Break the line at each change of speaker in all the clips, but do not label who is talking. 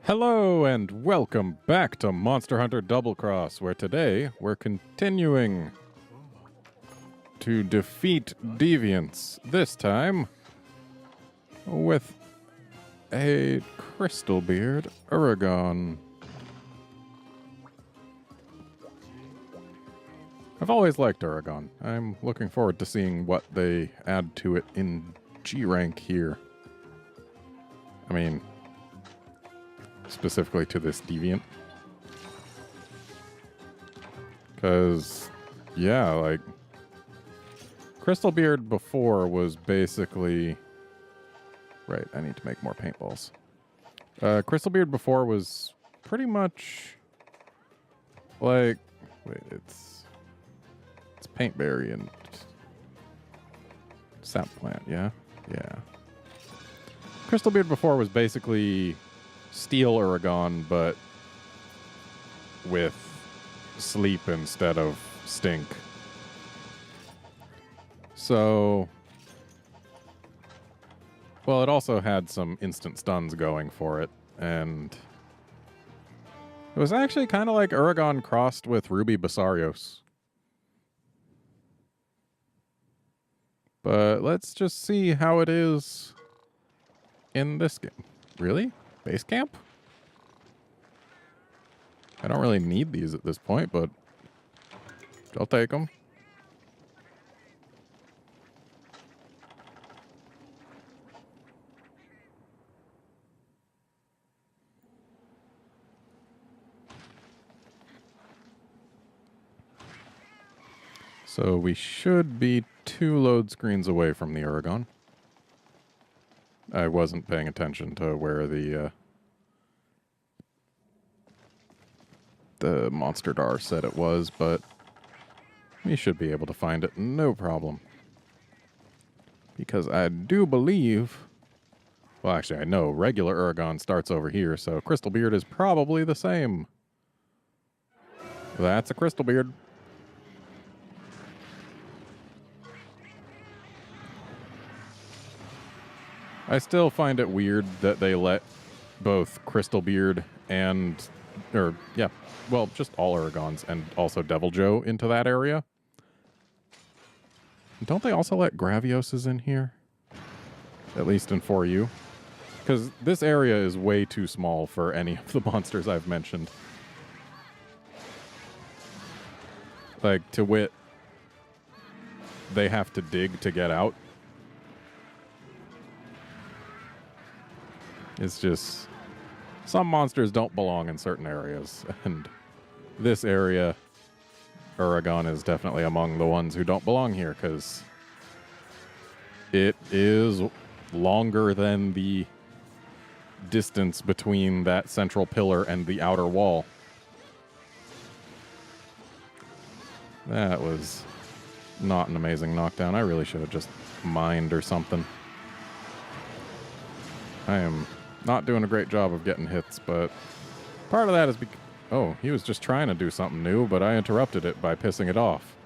Hello and welcome back to Monster Hunter Double Cross, where today we're continuing to defeat deviants, this time with a Crystal Beard Uragon. I've always liked Uragon. I'm looking forward to seeing what they add to it in G rank here. I mean, specifically to this deviant. Because, yeah, like, Crystal Beard before was basically... Right, I need to make more paintballs. Crystal Beard before was pretty much like... Wait, it's Paintberry and Sap Plant, yeah? Yeah. Crystal Beard before was basically Steel Uragon, but with sleep instead of stink. So, well, it also had some instant stuns going for it, and it was actually kind of like Uragon crossed with Ruby Basarios. But let's just see how it is in this game. Really? Base camp? I don't really need these at this point, but I'll take them. So we should be 2 load screens away from the Uragon. I wasn't paying attention to where the Monster Dar said it was, but we should be able to find it, no problem. Because I do believe... Well, actually, I know regular Uragon starts over here, so Crystal Beard is probably the same. That's a Crystal Beard. I still find it weird that they let both Crystal Beard and... Or, yeah, well, just all Uragons and also Devil Joe into that area. Don't they also let Gravioses in here? At least in 4U? Because this area is way too small for any of the monsters I've mentioned. Like, to wit, they have to dig to get out. It's just... Some monsters don't belong in certain areas, and this area, Uragon, is definitely among the ones who don't belong here, because it is longer than the distance between that central pillar and the outer wall. That was not an amazing knockdown. I really should have just mined or something. I am not doing a great job of getting hits, but part of that is because... Oh, he was just trying to do something new, but I interrupted it by pissing it off.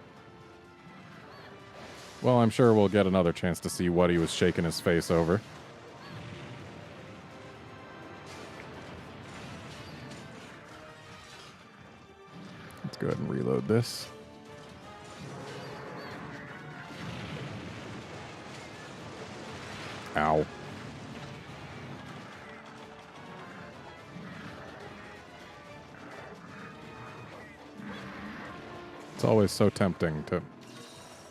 Well, I'm sure we'll get another chance to see what he was shaking his face over. Let's go ahead and reload this. Ow. It's always so tempting to...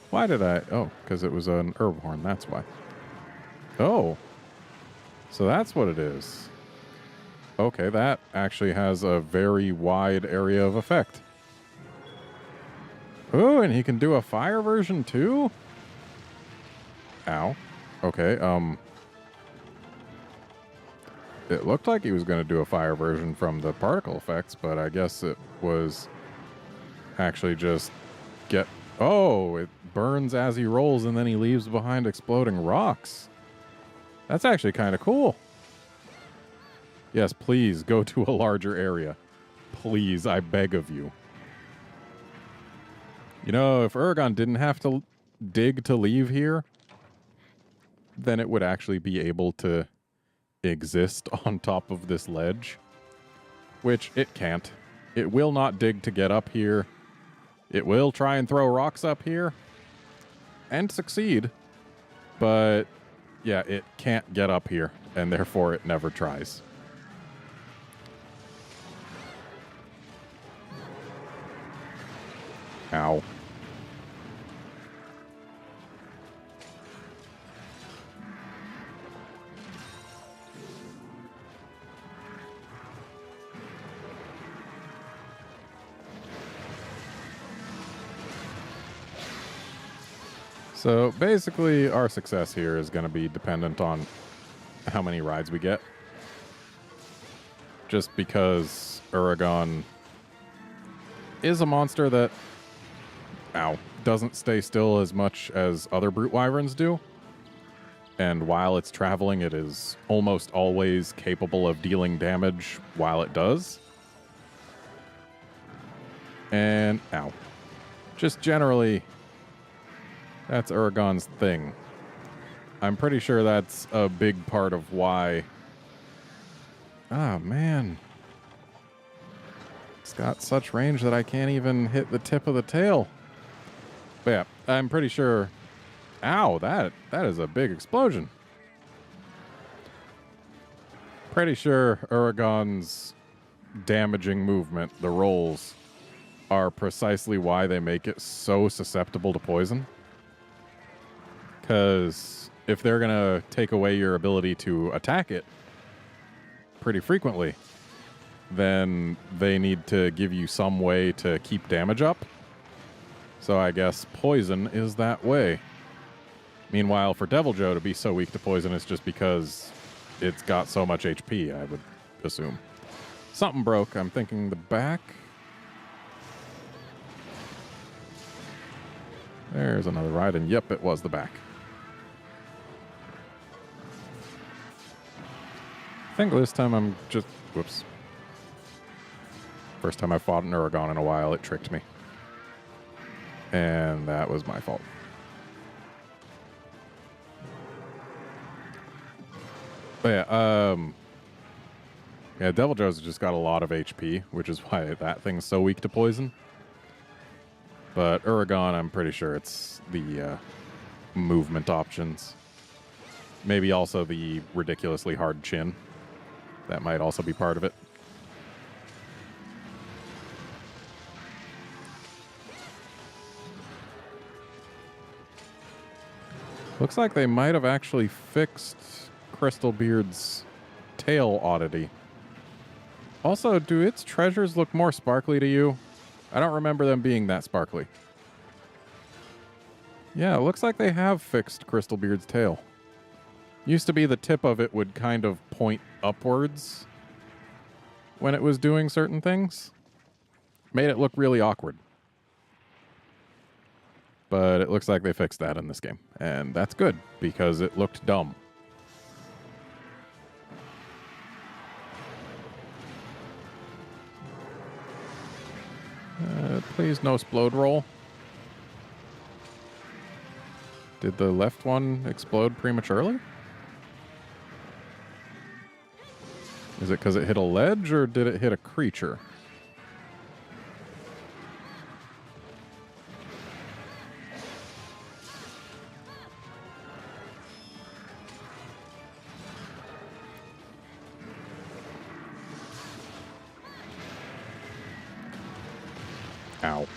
Why did I... Oh, because it was an herb horn, that's why. Oh. So that's what it is. Okay, that actually has a very wide area of effect. Oh, and he can do a fire version too? Ow. Okay, it looked like he was going to do a fire version from the particle effects, but I guess it was... actually just get... Oh, it burns as he rolls and then he leaves behind exploding rocks. That's actually kind of cool. Yes, please go to a larger area. Please, I beg of you. You know, if Uragon didn't have to dig to leave here, then it would actually be able to exist on top of this ledge. which it can't. It will not dig to get up here. It will try and throw rocks up here and succeed, but yeah, it can't get up here, and therefore it never tries. Ow. So basically, our success here is going to be dependent on how many rides we get. Just because Uragon is a monster that, doesn't stay still as much as other brute wyverns do. And while it's traveling, it is almost always capable of dealing damage while it does. And, just generally, that's Uragon's thing. I'm pretty sure that's a big part of why... Oh, man. It's got such range that I can't even hit the tip of the tail. But yeah, I'm pretty sure... Ow, that is a big explosion. Pretty sure Uragon's damaging movement, the rolls, are precisely why they make it so susceptible to poison. Because if they're going to take away your ability to attack it pretty frequently, then they need to give you some way to keep damage up. So I guess poison is that way. Meanwhile, for Devil Joe to be so weak to poison is just because it's got so much HP, I would assume. Something broke. I'm thinking the back. There's another ride, and yep, it was the back. I think this time I'm just... Whoops. First time I fought an Uragon in a while, it tricked me. And that was my fault. But yeah, Devil Joe's just got a lot of HP, which is why that thing's so weak to poison. But Uragon, I'm pretty sure it's the movement options. Maybe also the ridiculously hard chin. That might also be part of it. Looks like they might have actually fixed Crystal Beard's tail oddity. Also, do its treasures look more sparkly to you? I don't remember them being that sparkly. Yeah, it looks like they have fixed Crystal Beard's tail. Used to be the tip of it would kind of point upwards when it was doing certain things. Made it look really awkward. But it looks like they fixed that in this game. And that's good, because it looked dumb. Please no explode roll. Did the left one explode prematurely? Is it because it hit a ledge, or did it hit a creature? Ow.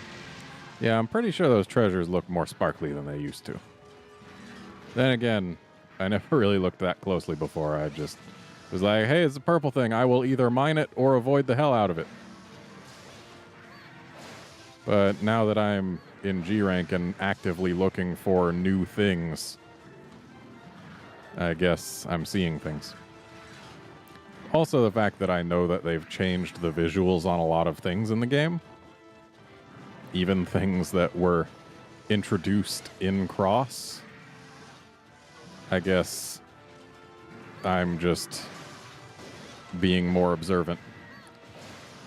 Yeah, I'm pretty sure those treasures look more sparkly than they used to. Then again, I never really looked that closely before. I just was like, hey, it's a purple thing. I will either mine it or avoid the hell out of it. But now that I'm in G rank and actively looking for new things, I guess I'm seeing things. Also, the fact that I know that they've changed the visuals on a lot of things in the game. Even things that were introduced in Cross. I guess I'm just being more observant.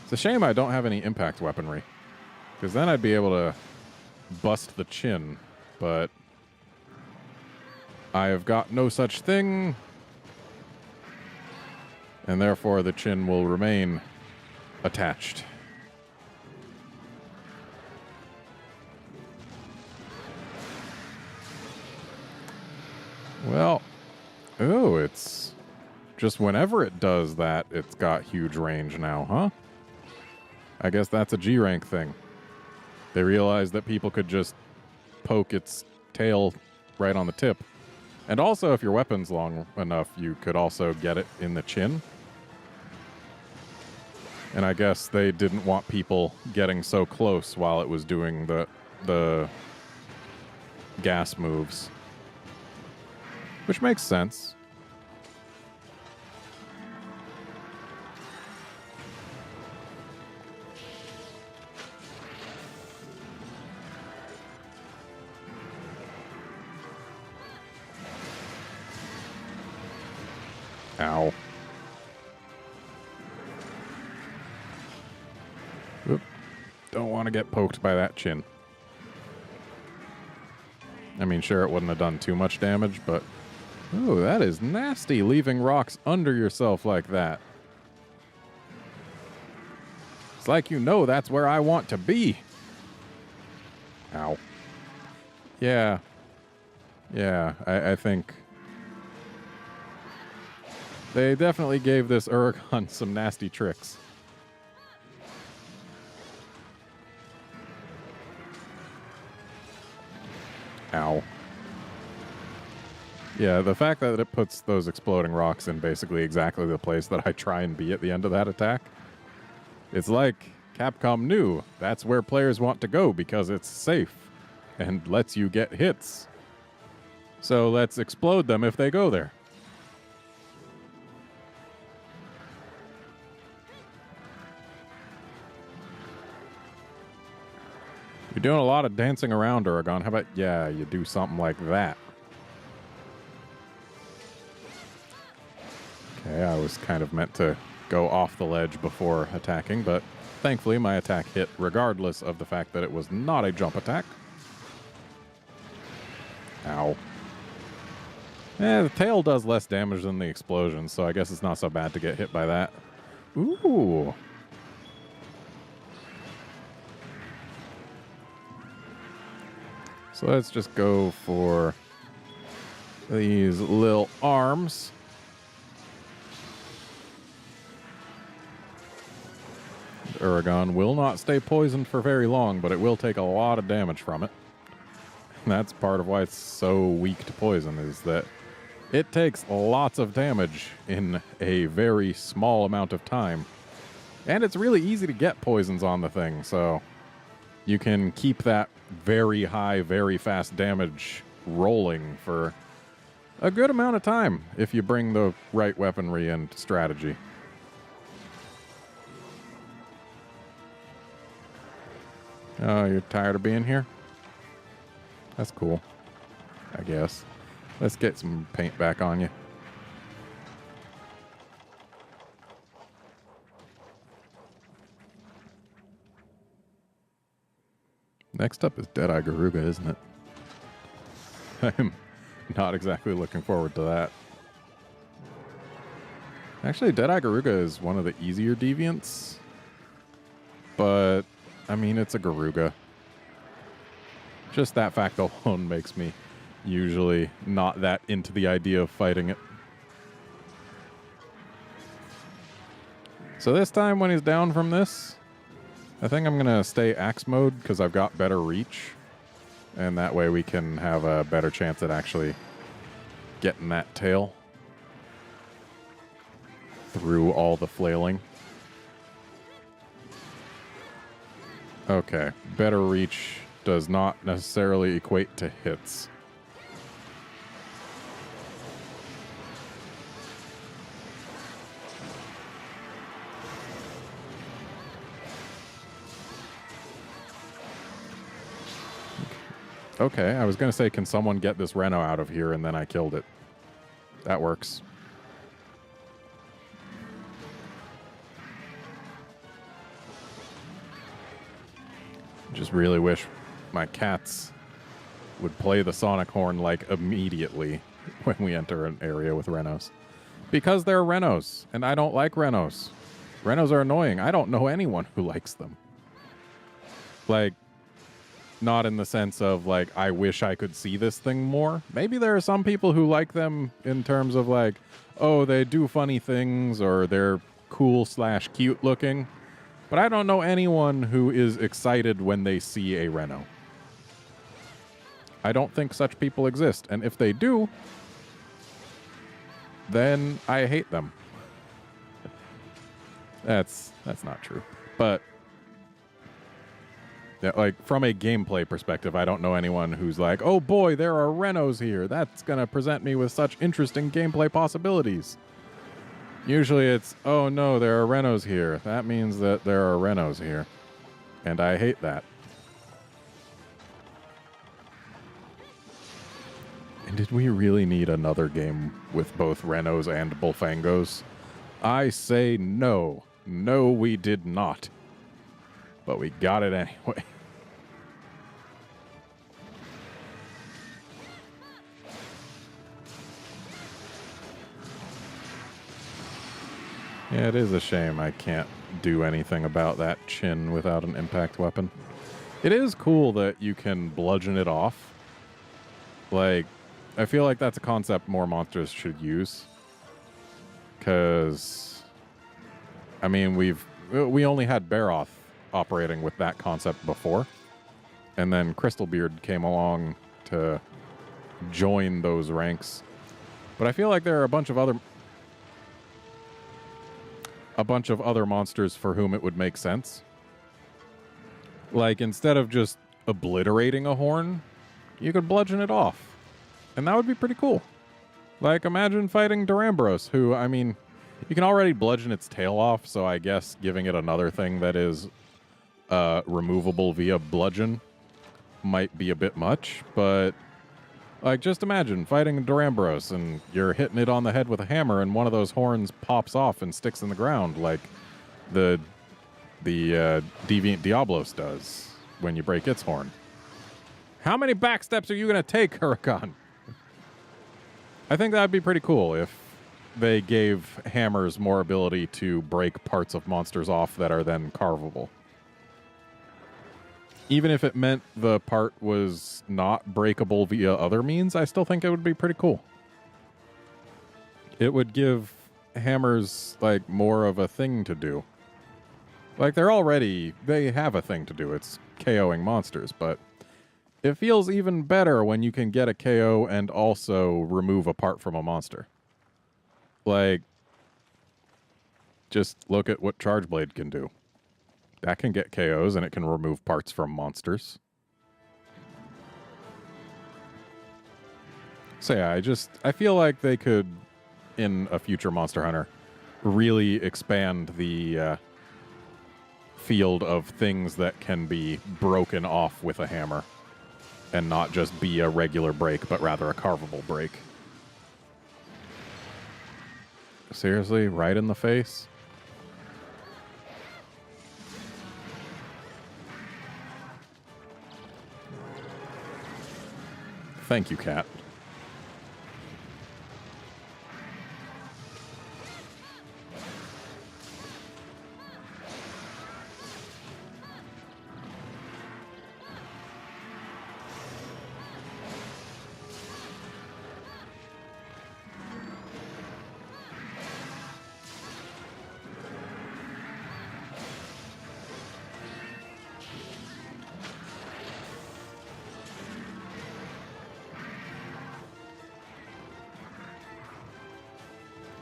It's a shame I don't have any impact weaponry, because then I'd be able to bust the chin, but I have got no such thing, and therefore the chin will remain attached. Well, oh, it's just whenever it does that, it's got huge range now, huh? I guess that's a G rank thing. They realized that people could just poke its tail right on the tip. And also, if your weapon's long enough, you could also get it in the chin. And I guess they didn't want people getting so close while it was doing the gas moves. Which makes sense. Ow. Oop. Don't want to get poked by that chin. I mean, sure, it wouldn't have done too much damage, but... Ooh, that is nasty, leaving rocks under yourself like that. It's like you know that's where I want to be. Ow. Yeah. Yeah, I think... They definitely gave this Uragon some nasty tricks. Ow. Yeah, the fact that it puts those exploding rocks in basically exactly the place that I try and be at the end of that attack. It's like Capcom knew that's where players want to go because it's safe and lets you get hits. So let's explode them if they go there. You're doing a lot of dancing around, Uragon. How about, yeah, you do something like that? Okay, I was kind of meant to go off the ledge before attacking, but thankfully my attack hit regardless of the fact that it was not a jump attack. Ow. The tail does less damage than the explosion, so I guess it's not so bad to get hit by that. Ooh. So let's just go for these little arms. Uragon will not stay poisoned for very long, but it will take a lot of damage from it. And that's part of why it's so weak to poison, is that it takes lots of damage in a very small amount of time. And it's really easy to get poisons on the thing, so you can keep that very high, very fast damage rolling for a good amount of time if you bring the right weaponry and strategy. Oh, you're tired of being here? That's cool, I guess. Let's get some paint back on you. Next up is Deadeye Garuga, isn't it? I'm not exactly looking forward to that. Actually, Deadeye Garuga is one of the easier deviants. But, I mean, it's a Garuga. Just that fact alone makes me usually not that into the idea of fighting it. So this time when he's down from this, I think I'm going to stay axe mode because I've got better reach. And that way we can have a better chance at actually getting that tail through all the flailing. Okay, better reach does not necessarily equate to hits. Okay, I was going to say, can someone get this Reno out of here? And then I killed it. That works. Just really wish my cats would play the sonic horn like immediately when we enter an area with Renos. Because they're Renos, and I don't like Renos. Renos are annoying. I don't know anyone who likes them. Like, not in the sense of, like, I wish I could see this thing more. Maybe there are some people who like them in terms of, like, oh, they do funny things or they're cool/cute looking. But I don't know anyone who is excited when they see a Reno. I don't think such people exist. And if they do, then I hate them. That's not true. But yeah, like from a gameplay perspective, I don't know anyone who's like, oh boy, there are Renos here. That's going to present me with such interesting gameplay possibilities. Usually it's, oh no, there are Renos here. That means that there are Renos here. And I hate that. And did we really need another game with both Renos and Bullfangos? I say no. No, we did not. But we got it anyway. Yeah, it is a shame I can't do anything about that chin without an impact weapon. It is cool that you can bludgeon it off. Like, I feel like that's a concept more monsters should use. Because, I mean, we only had Baroth operating with that concept before. And then Crystalbeard came along to join those ranks. But I feel like there are a bunch of other monsters for whom it would make sense. Like, instead of just obliterating a horn, you could bludgeon it off. And that would be pretty cool. Like, imagine fighting Durambros, who, I mean, you can already bludgeon its tail off, so I guess giving it another thing that is removable via bludgeon might be a bit much, but like, just imagine fighting Durambros and you're hitting it on the head with a hammer and one of those horns pops off and sticks in the ground like the Deviant Diablos does when you break its horn. How many backsteps are you going to take, Huracan? I think that would be pretty cool if they gave hammers more ability to break parts of monsters off that are then carvable. Even if it meant the part was not breakable via other means, I still think it would be pretty cool. It would give hammers, like, more of a thing to do. Like, they have a thing to do. It's KOing monsters, but it feels even better when you can get a KO and also remove a part from a monster. Like, just look at what Chargeblade can do. That can get KOs, and it can remove parts from monsters. So yeah, I feel like they could, in a future Monster Hunter, really expand the field of things that can be broken off with a hammer. And not just be a regular break, but rather a carvable break. Seriously? Right in the face? Thank you, Cat.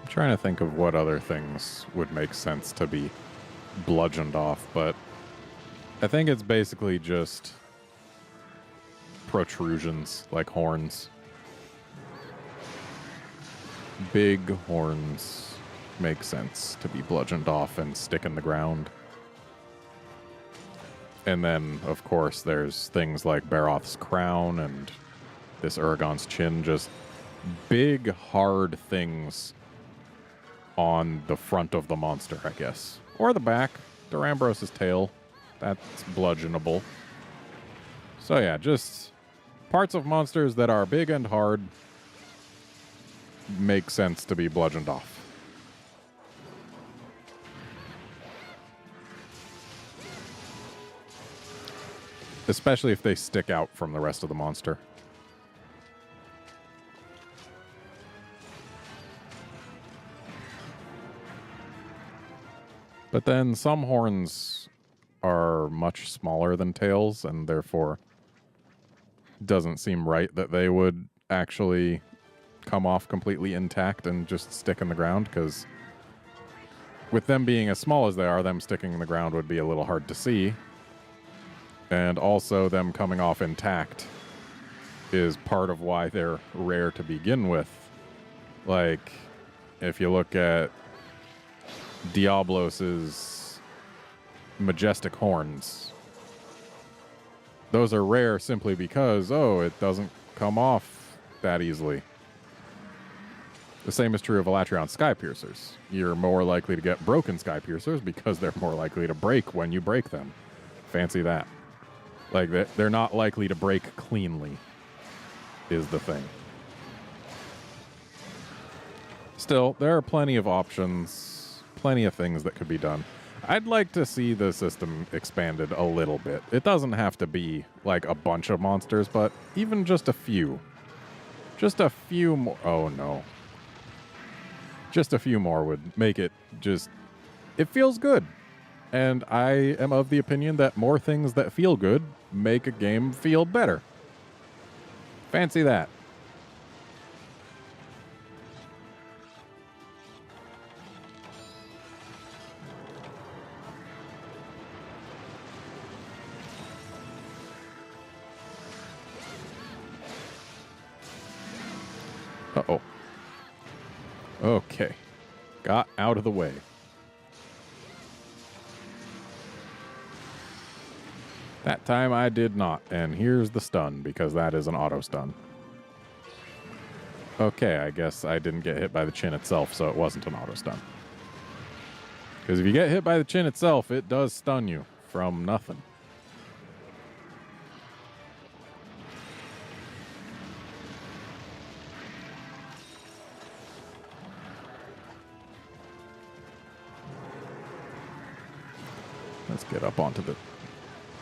Trying to think of what other things would make sense to be bludgeoned off, but I think it's basically just protrusions, like horns. Big horns make sense to be bludgeoned off and stick in the ground. And then, of course, there's things like Baroth's crown and this Uragon's chin, just big, hard things on the front of the monster, I guess. Or the back. Durambros' tail. That's bludgeonable. So yeah, just parts of monsters that are big and hard make sense to be bludgeoned off. Especially if they stick out from the rest of the monster. But then some horns are much smaller than tails, and therefore doesn't seem right that they would actually come off completely intact and just stick in the ground, because with them being as small as they are, them sticking in the ground would be a little hard to see. And also them coming off intact is part of why they're rare to begin with. Like, if you look at Diablos's majestic horns, those are rare simply because, oh, it doesn't come off that easily. The same is true of Elatrion Sky Piercers. You're more likely to get broken Sky Piercers because they're more likely to break when you break them. Fancy that. Like, they're not likely to break cleanly, is the thing. Still, there are plenty of options, plenty of things that could be done. I'd like to see the system expanded a little bit. It doesn't have to be, like, a bunch of monsters, but even just a few. Just a few more. Oh, no. Just a few more would make it just... It feels good. And I am of the opinion that more things that feel good make a game feel better. Fancy that. Uh-oh. Okay. Got out of the way. That time I did not, and here's the stun, because that is an auto stun. Okay, I guess I didn't get hit by the chin itself, so it wasn't an auto stun. Because if you get hit by the chin itself, it does stun you from nothing. Let's get up onto the...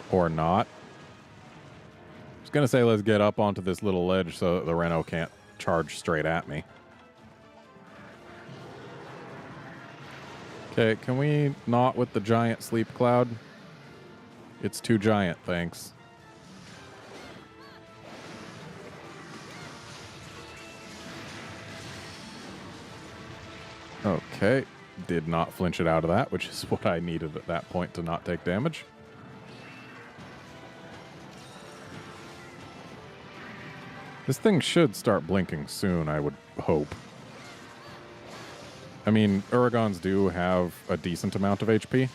Or not. I was going to say let's get up onto this little ledge so that the Reno can't charge straight at me. Okay, can we not with the giant sleep cloud? It's too giant, thanks. Okay, did not flinch it out of that, which is what I needed at that point to not take damage. This thing should start blinking soon, I would hope. I mean, Uragons do have a decent amount of HP,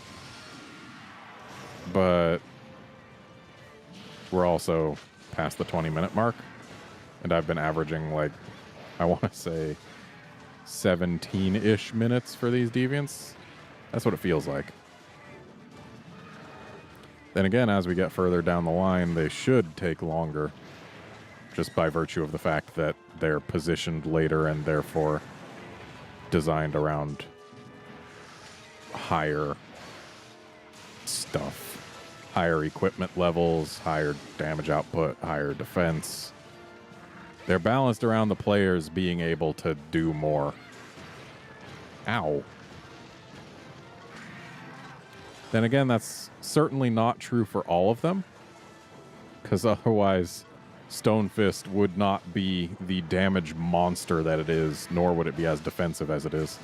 but we're also past the 20-minute mark, and I've been averaging, like, I want to say 17-ish minutes for these deviants. That's what it feels like. Then again, as we get further down the line, they should take longer, just by virtue of the fact that they're positioned later and therefore designed around higher stuff. Higher equipment levels, higher damage output, higher defense. They're balanced around the players being able to do more. Ow. Then again, that's certainly not true for all of them, because otherwise Stonefist would not be the damage monster that it is, nor would it be as defensive as it is.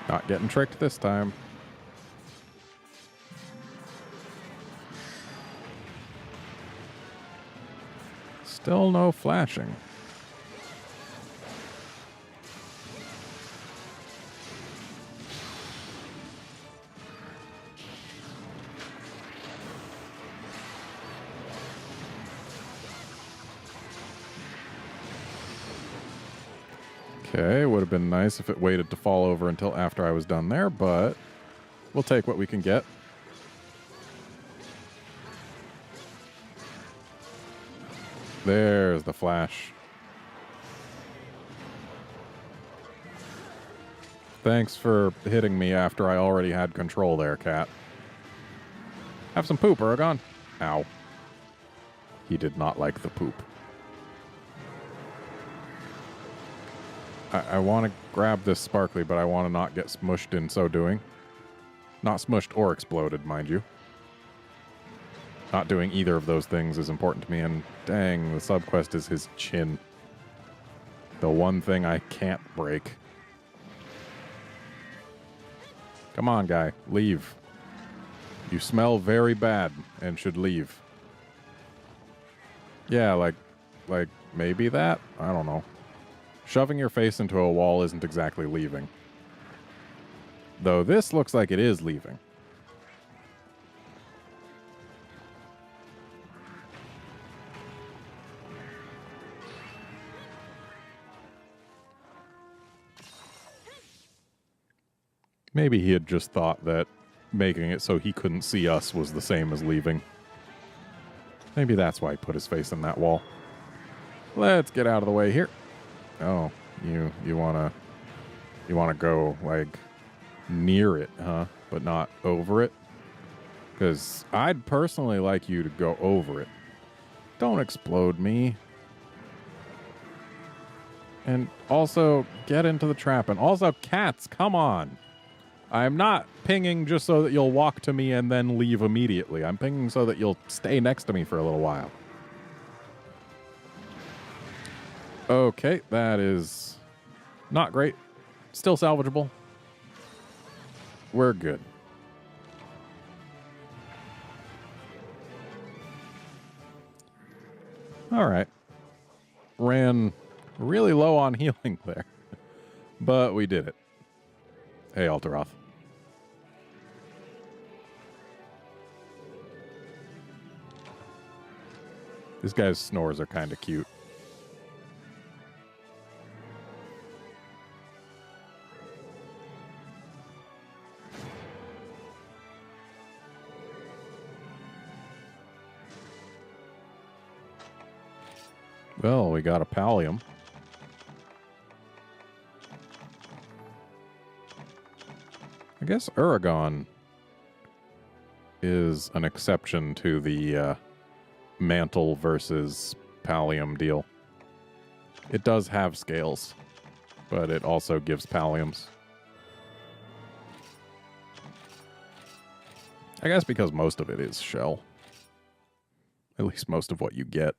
Not getting tricked this time. Still no flashing. Okay, would have been nice if it waited to fall over until after I was done there, but we'll take what we can get. There's the flash. Thanks for hitting me after I already had control there, cat. Have some poop, Aragon. Ow. He did not like the poop. I want to grab this sparkly, but I want to not get smushed in so doing. Not smushed or exploded, mind you. Not doing either of those things is important to me, and dang, the subquest is his chin. The one thing I can't break. Come on, guy. Leave. You smell very bad and should leave. Yeah, like maybe that? I don't know. Shoving your face into a wall isn't exactly leaving. Though this looks like it is leaving. Maybe he had just thought that making it so he couldn't see us was the same as leaving. Maybe that's why he put his face in that wall. Let's get out of the way here. Oh, you wanna go like near it, huh? But not over it? Because I'd personally like you to go over it. Don't explode me. And also get into the trap. And also cats, come on. I'm not pinging just so that you'll walk to me and then leave immediately. I'm pinging so that you'll stay next to me for a little while. Okay, that is not great. Still salvageable. We're good. All right. Ran really low on healing there. But we did it. Hey, Alteroth. This guy's snores are kind of cute. Well, we got a pallium. I guess Aragon is an exception to the mantle versus pallium deal. It does have scales, but it also gives palliums. I guess because most of it is shell. At least most of what you get.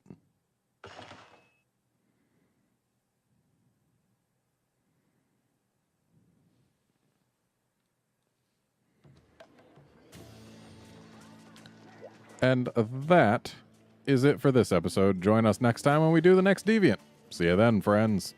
And that is it for this episode. Join us next time when we do the next Deviant. See you then, friends.